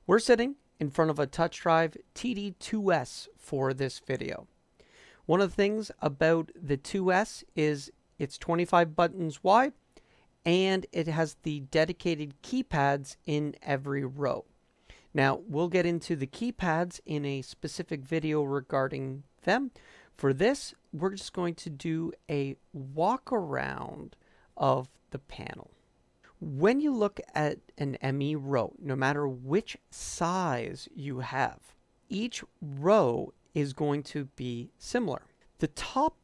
We're sitting in front of a Touchdrive TD2S for this video. One of the things about the 2S is it's 25 buttons wide and it has the dedicated keypads in every row. Now, we'll get into the keypads in a specific video regarding them. For this, we're just going to do a walk around of the panel. When you look at an ME row, no matter which size you have, each row is going to be similar. The top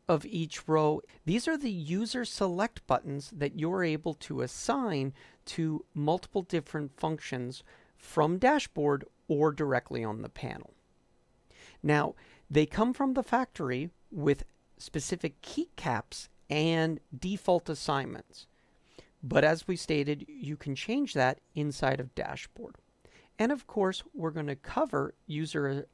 of each row, these are the user select buttons that you're able to assign to multiple different functions from dashboard or directly on the panel. Now, they come from the factory with specific keycaps and default assignments. But as we stated, you can change that inside of dashboard. And of course, we're going to cover user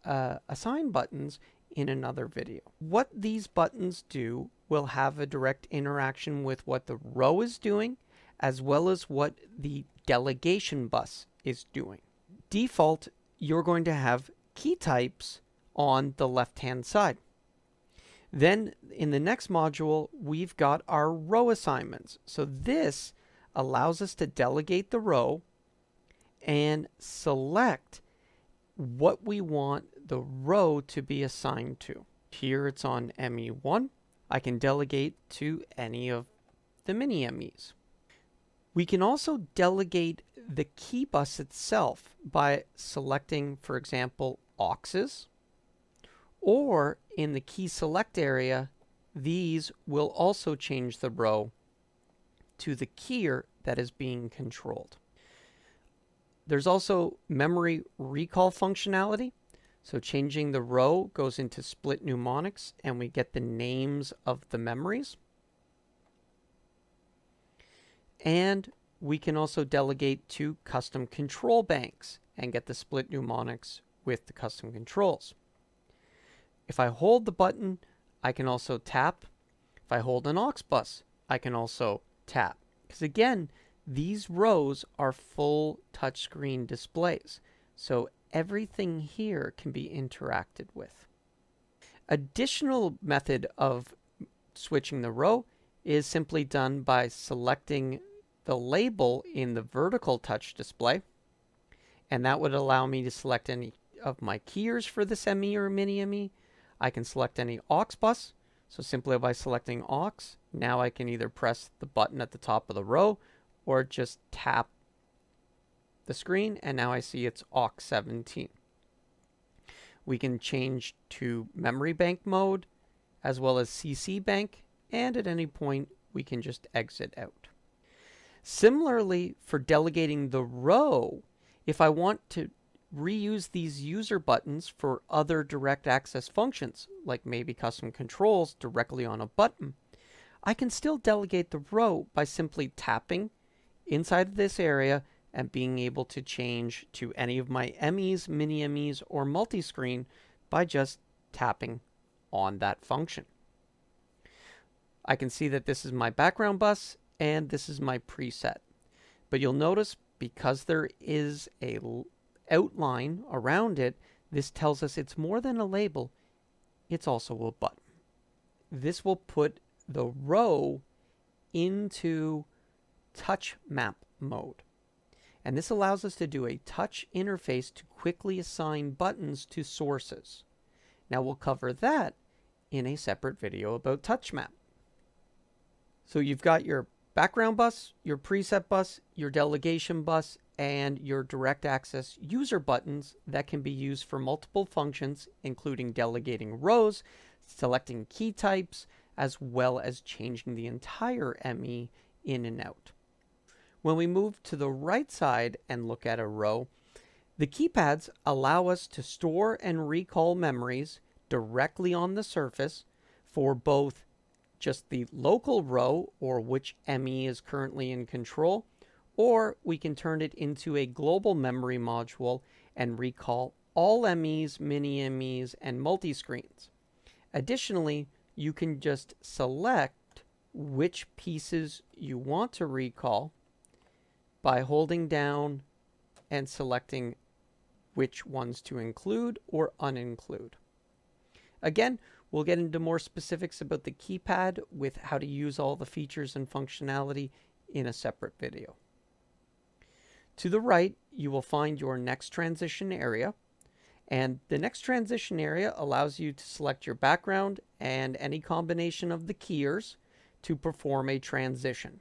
assign buttons in another video. What these buttons do will have a direct interaction with what the row is doing, as well as what the delegation bus is doing. Default, you're going to have key types on the left-hand side. Then in the next module, we've got our row assignments. So this allows us to delegate the row and select what we want the row to be assigned to. Here it's on ME1. I can delegate to any of the mini MEs. We can also delegate the key bus itself by selecting, for example, auxes, or in the key select area, these will also change the row to the keyer that is being controlled. There's also memory recall functionality. So changing the row goes into split mnemonics and we get the names of the memories. And we can also delegate to custom control banks and get the split mnemonics with the custom controls. If I hold the button, I can also tap. If I hold an aux bus, I can also tap. Because again, these rows are full touchscreen displays. So everything here can be interacted with. Additional method of switching the row is simply done by selecting the label in the vertical touch display. And that would allow me to select any of my keyers for this ME or mini ME. I can select any aux bus. So simply by selecting aux, now I can either press the button at the top of the row or just tap the screen, and now I see it's aux 17. We can change to memory bank mode as well as CC bank, and at any point we can just exit out. Similarly, for delegating the row, if I want to reuse these user buttons for other direct access functions, like maybe custom controls directly on a button, I can still delegate the row by simply tapping inside of this area and being able to change to any of my MEs, mini MEs, or multi-screen by just tapping on that function. I can see that this is my background bus and this is my preset. But you'll notice because there is a outline around it, this tells us it's more than a label, it's also a button. This will put the row into touch map mode. And this allows us to do a touch interface to quickly assign buttons to sources. Now we'll cover that in a separate video about touch map. So you've got your background bus, your preset bus, your delegation bus, and your direct access user buttons that can be used for multiple functions, including delegating rows, selecting key types, as well as changing the entire ME in and out. When we move to the right side and look at a row, the keypads allow us to store and recall memories directly on the surface for both just the local row or which ME is currently in control, or we can turn it into a global memory module and recall all MEs, mini MEs, and multi-screens. Additionally, you can just select which pieces you want to recall by holding down and selecting which ones to include or uninclude. Again, we'll get into more specifics about the keypad with how to use all the features and functionality in a separate video. To the right, you will find your next transition area. And the next transition area allows you to select your background and any combination of the keyers to perform a transition.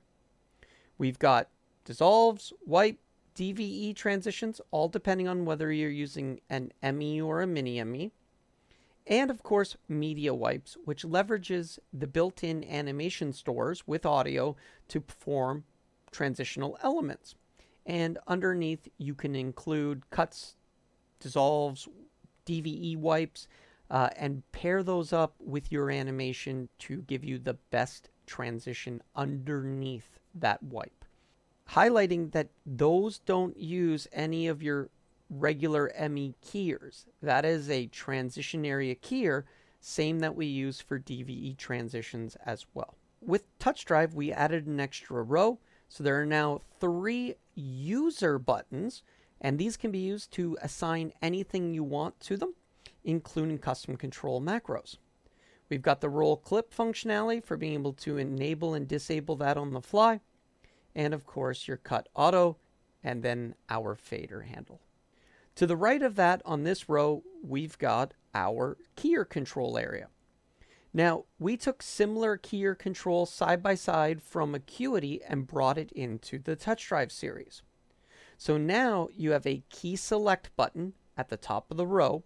We've got dissolves, wipe, DVE transitions, all depending on whether you're using an ME or a mini ME. And of course, media wipes, which leverages the built-in animation stores with audio to perform transitional elements. And underneath, you can include cuts, dissolves, DVE wipes, and pair those up with your animation to give you the best transition underneath that wipe. Highlighting that those don't use any of your regular ME keyers. That is a transition area keyer, same that we use for DVE transitions as well. With Touchdrive, we added an extra row, so there are now 3 user buttons, and these can be used to assign anything you want to them, including custom control macros. We've got the roll clip functionality for being able to enable and disable that on the fly, and of course your cut auto, and then our fader handle. To the right of that on this row, we've got our keyer control area. Now, we took similar keyer control side by side from Acuity and brought it into the Touchdrive series. So now you have a key select button at the top of the row.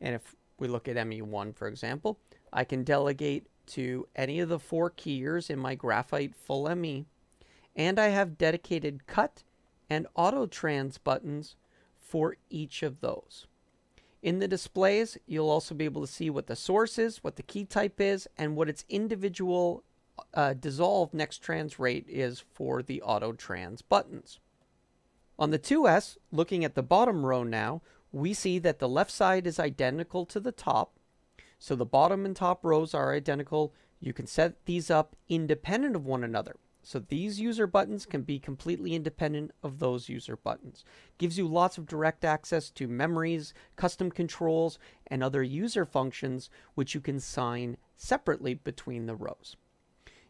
And if we look at ME1, for example, I can delegate to any of the 4 keyers in my graphite full ME. And I have dedicated cut and auto trans buttons for each of those. In the displays, you'll also be able to see what the source is, what the key type is, and what its individual dissolve next trans rate is for the auto trans buttons. On the 2S, looking at the bottom row now, we see that the left side is identical to the top. So the bottom and top rows are identical. You can set these up independent of one another. So these user buttons can be completely independent of those user buttons. Gives you lots of direct access to memories, custom controls, and other user functions, which you can assign separately between the rows.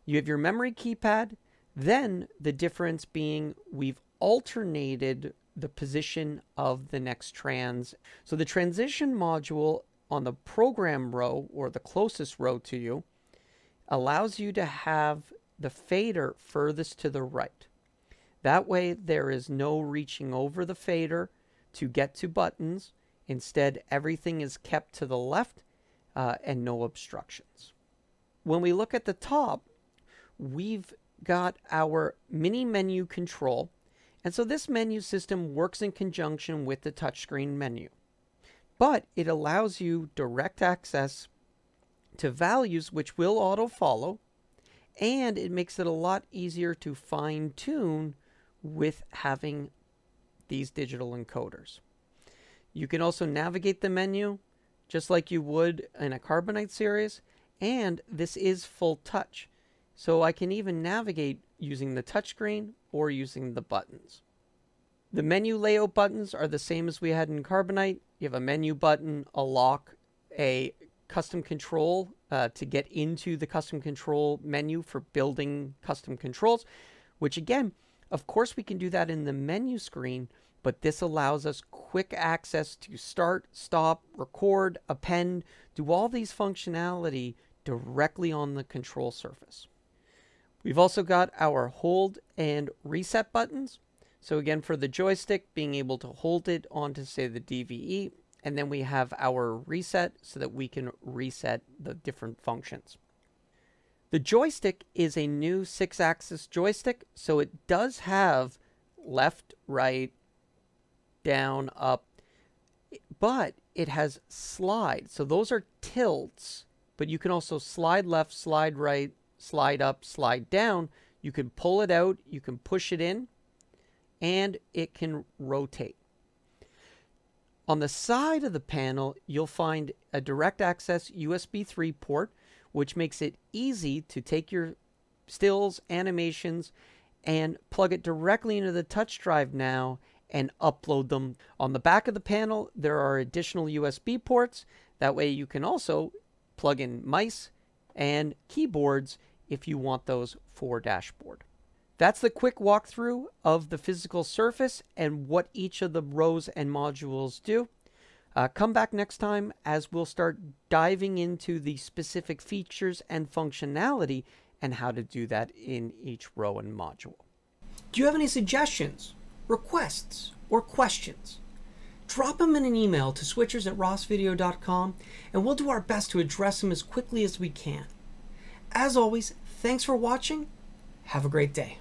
You have your memory keypad, then the difference being we've alternated the position of the next trans. So the transition module on the program row, or the closest row to you, allows you to have the fader furthest to the right. That way there is no reaching over the fader to get to buttons. Instead, everything is kept to the left and no obstructions. When we look at the top, we've got our mini menu control. And so this menu system works in conjunction with the touchscreen menu. But it allows you direct access to values which will auto-follow, and it makes it a lot easier to fine-tune with having these digital encoders. You can also navigate the menu just like you would in a Carbonite series, and this is full touch. So I can even navigate using the touchscreen or using the buttons. The menu layout buttons are the same as we had in Carbonite. You have a menu button, a lock, a custom control to get into the custom control menu for building custom controls, which again, of course we can do that in the menu screen, but this allows us quick access to start, stop, record, append, do all these functionality directly on the control surface. We've also got our hold and reset buttons. So again, for the joystick, being able to hold it onto, say, the DVE, and then we have our reset so that we can reset the different functions. The joystick is a new 6-axis joystick, so it does have left, right, down, up, but it has slide. So those are tilts, but you can also slide left, slide right, slide up, slide down. You can pull it out, you can push it in, and it can rotate. On the side of the panel, you'll find a direct access USB 3 port, which makes it easy to take your stills, animations, and plug it directly into the Touchdrive now and upload them. On the back of the panel, there are additional USB ports. That way you can also plug in mice and keyboards if you want those for dashboard. That's the quick walkthrough of the physical surface and what each of the rows and modules do. Come back next time as we'll start diving into the specific features and functionality and how to do that in each row and module. Do you have any suggestions, requests, or questions? Drop them in an email to switchers@rossvideo.com and we'll do our best to address them as quickly as we can. As always, thanks for watching. Have a great day.